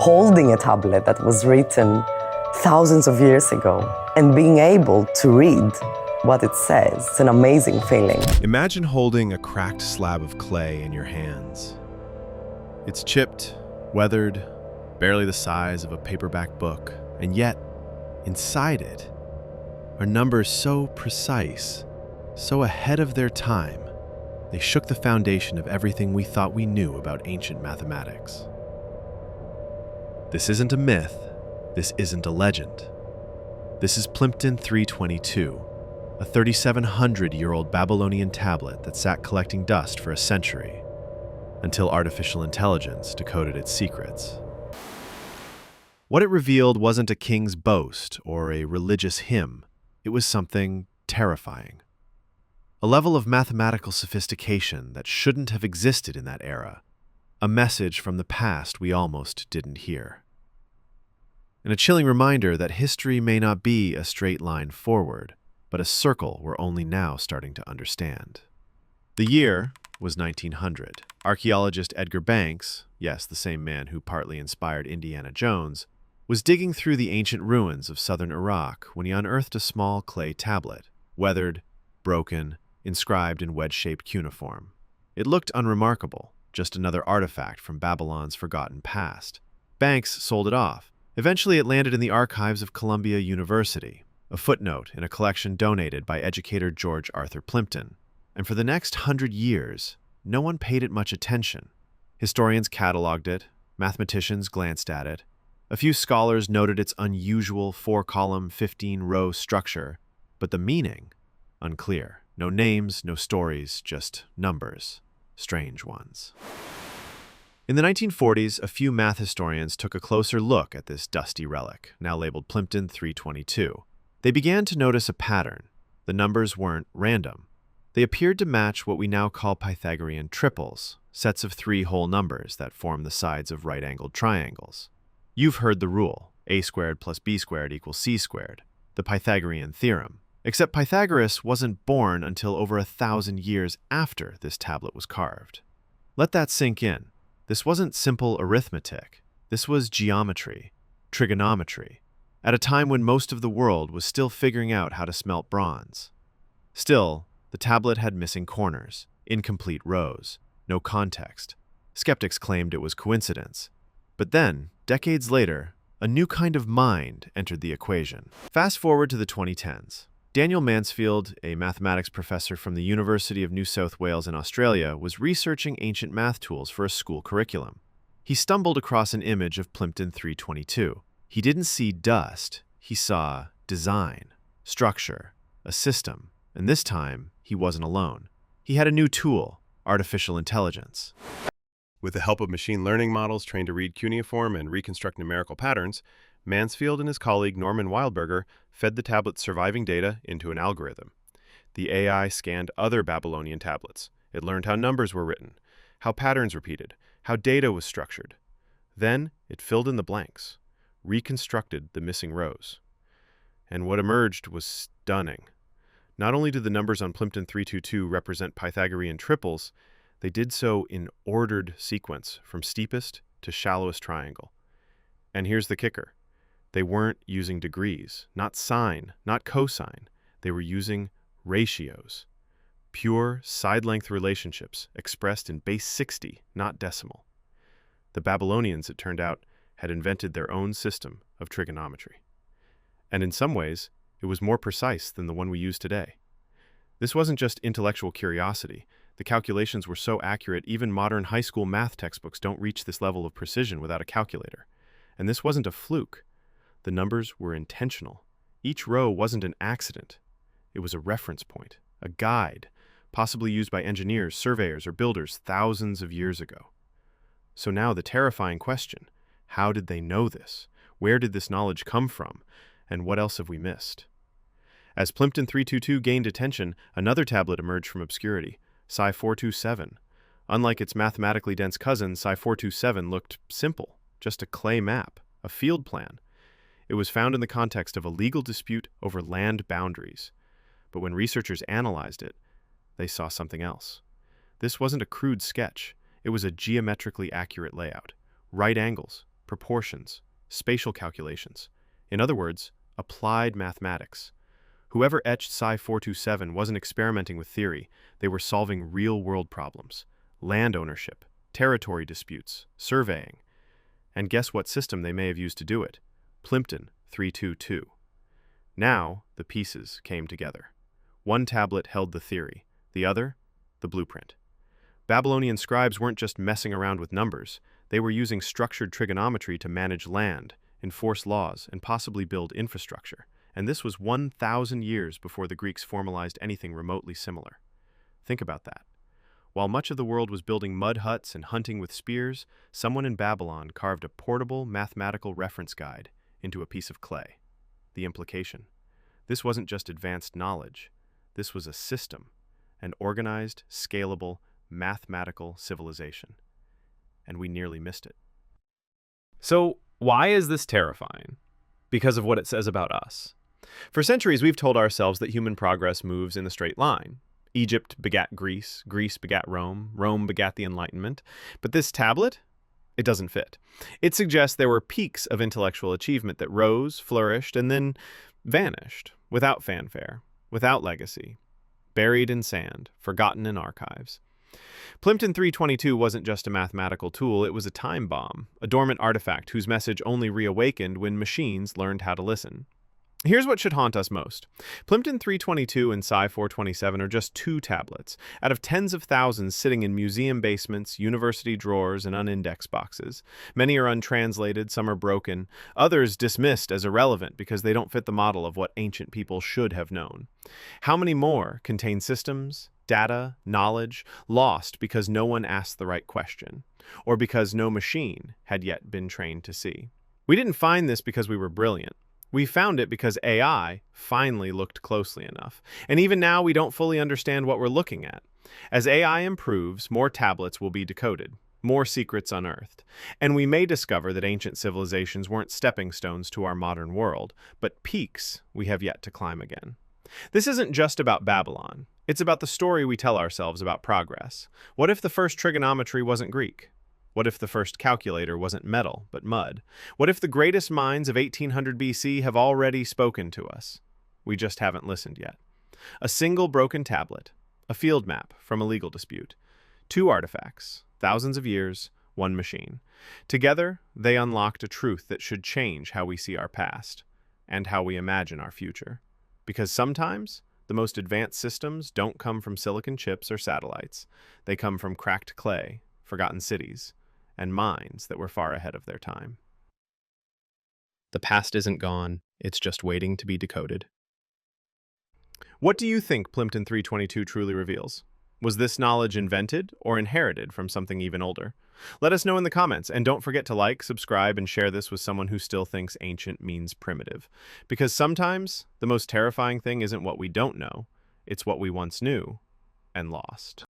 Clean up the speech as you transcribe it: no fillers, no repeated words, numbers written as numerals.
holding a tablet that was written thousands of years ago and being able to read what it says. It's an amazing feeling. Imagine holding a cracked slab of clay in your hands. It's chipped, weathered, barely the size of a paperback book, and yet, inside it, are numbers so precise, so ahead of their time, they shook the foundation of everything we thought we knew about ancient mathematics. This isn't a myth. This isn't a legend. This is Plimpton 322, a 3,700-year-old Babylonian tablet that sat collecting dust for a century, until artificial intelligence decoded its secrets. What it revealed wasn't a king's boast or a religious hymn. It was something terrifying. A level of mathematical sophistication that shouldn't have existed in that era. A message from the past we almost didn't hear. And a chilling reminder that history may not be a straight line forward, but a circle we're only now starting to understand. The year was 1900. Archaeologist Edgar Banks, yes, the same man who partly inspired Indiana Jones, was digging through the ancient ruins of southern Iraq when he unearthed a small clay tablet, weathered, broken, inscribed in wedge-shaped cuneiform. It looked unremarkable, just another artifact from Babylon's forgotten past. Banks sold it off. Eventually it landed in the archives of Columbia University, a footnote in a collection donated by educator George Arthur Plimpton. And for the next 100 years, no one paid it much attention. Historians cataloged it, mathematicians glanced at it, a few scholars noted its unusual 4-column, 15-row structure, but the meaning, unclear. No names, no stories, just numbers, strange ones. In the 1940s, a few math historians took a closer look at this dusty relic, now labeled Plimpton 322. They began to notice a pattern. The numbers weren't random. They appeared to match what we now call Pythagorean triples, sets of 3 whole numbers that form the sides of right-angled triangles. You've heard the rule, a squared plus b squared equals c squared, the Pythagorean theorem. Except Pythagoras wasn't born until over 1,000 years after this tablet was carved. Let that sink in. This wasn't simple arithmetic. This was geometry, trigonometry, at a time when most of the world was still figuring out how to smelt bronze. Still, the tablet had missing corners, incomplete rows, no context. Skeptics claimed it was coincidence. But then, decades later, a new kind of mind entered the equation. Fast forward to the 2010s. Daniel Mansfield, a mathematics professor from the University of New South Wales in Australia, was researching ancient math tools for a school curriculum. He stumbled across an image of Plimpton 322. He didn't see dust, he saw design, structure, a system, and this time, he wasn't alone. He had a new tool, artificial intelligence. With the help of machine learning models trained to read cuneiform and reconstruct numerical patterns, Mansfield and his colleague Norman Wildberger fed the tablet's surviving data into an algorithm. The AI scanned other Babylonian tablets. It learned how numbers were written, how patterns repeated, how data was structured. Then it filled in the blanks, reconstructed the missing rows. And what emerged was stunning. Not only did the numbers on Plimpton 322 represent Pythagorean triples, they did so in ordered sequence from steepest to shallowest triangle. And here's the kicker. They weren't using degrees, not sine, not cosine. They were using ratios. Pure side-length relationships expressed in base 60, not decimal. The Babylonians, it turned out, had invented their own system of trigonometry. And in some ways, it was more precise than the one we use today. This wasn't just intellectual curiosity. The calculations were so accurate, even modern high school math textbooks don't reach this level of precision without a calculator. And this wasn't a fluke. The numbers were intentional. Each row wasn't an accident. It was a reference point, a guide, possibly used by engineers, surveyors, or builders thousands of years ago. So now the terrifying question, how did they know this? Where did this knowledge come from? And what else have we missed? As Plimpton 322 gained attention, another tablet emerged from obscurity, Psi 427. Unlike its mathematically dense cousin, Psi 427 looked simple, just a clay map, a field plan. It was found in the context of a legal dispute over land boundaries. But when researchers analyzed it, they saw something else. This wasn't a crude sketch. It was a geometrically accurate layout. Right angles, proportions, spatial calculations. In other words, applied mathematics. Whoever etched Psi 427 wasn't experimenting with theory, they were solving real-world problems. Land ownership, territory disputes, surveying. And guess what system they may have used to do it? Plimpton 322. Now, the pieces came together. One tablet held the theory, the other, the blueprint. Babylonian scribes weren't just messing around with numbers, they were using structured trigonometry to manage land, enforce laws, and possibly build infrastructure. And this was 1,000 years before the Greeks formalized anything remotely similar. Think about that. While much of the world was building mud huts and hunting with spears, someone in Babylon carved a portable mathematical reference guide into a piece of clay. The implication: this wasn't just advanced knowledge. This was a system, an organized, scalable, mathematical civilization. And we nearly missed it. So, why is this terrifying? Because of what it says about us. For centuries, we've told ourselves that human progress moves in a straight line. Egypt begat Greece, Greece begat Rome, Rome begat the Enlightenment. But this tablet? It doesn't fit. It suggests there were peaks of intellectual achievement that rose, flourished, and then vanished, without fanfare, without legacy, buried in sand, forgotten in archives. Plimpton 322 wasn't just a mathematical tool, it was a time bomb, a dormant artifact whose message only reawakened when machines learned how to listen. Here's what should haunt us most. Plimpton 322 and Psi 427 are just two tablets, out of tens of thousands sitting in museum basements, university drawers, and unindexed boxes. Many are untranslated, some are broken, others dismissed as irrelevant because they don't fit the model of what ancient people should have known. How many more contain systems, data, knowledge, lost because no one asked the right question, or because no machine had yet been trained to see? We didn't find this because we were brilliant. We found it because AI finally looked closely enough. And even now, we don't fully understand what we're looking at. As AI improves, more tablets will be decoded, more secrets unearthed. And we may discover that ancient civilizations weren't stepping stones to our modern world, but peaks we have yet to climb again. This isn't just about Babylon. It's about the story we tell ourselves about progress. What if the first trigonometry wasn't Greek? What if the first calculator wasn't metal, but mud? What if the greatest minds of 1800 BC have already spoken to us? We just haven't listened yet. A single broken tablet, a field map from a legal dispute, two artifacts, thousands of years, one machine. Together, they unlocked a truth that should change how we see our past and how we imagine our future. Because sometimes, the most advanced systems don't come from silicon chips or satellites. They come from cracked clay, forgotten cities, and minds that were far ahead of their time. The past isn't gone, it's just waiting to be decoded. What do you think Plimpton 322 truly reveals? Was this knowledge invented or inherited from something even older? Let us know in the comments, and don't forget to like, subscribe, and share this with someone who still thinks ancient means primitive. Because sometimes, the most terrifying thing isn't what we don't know, it's what we once knew and lost.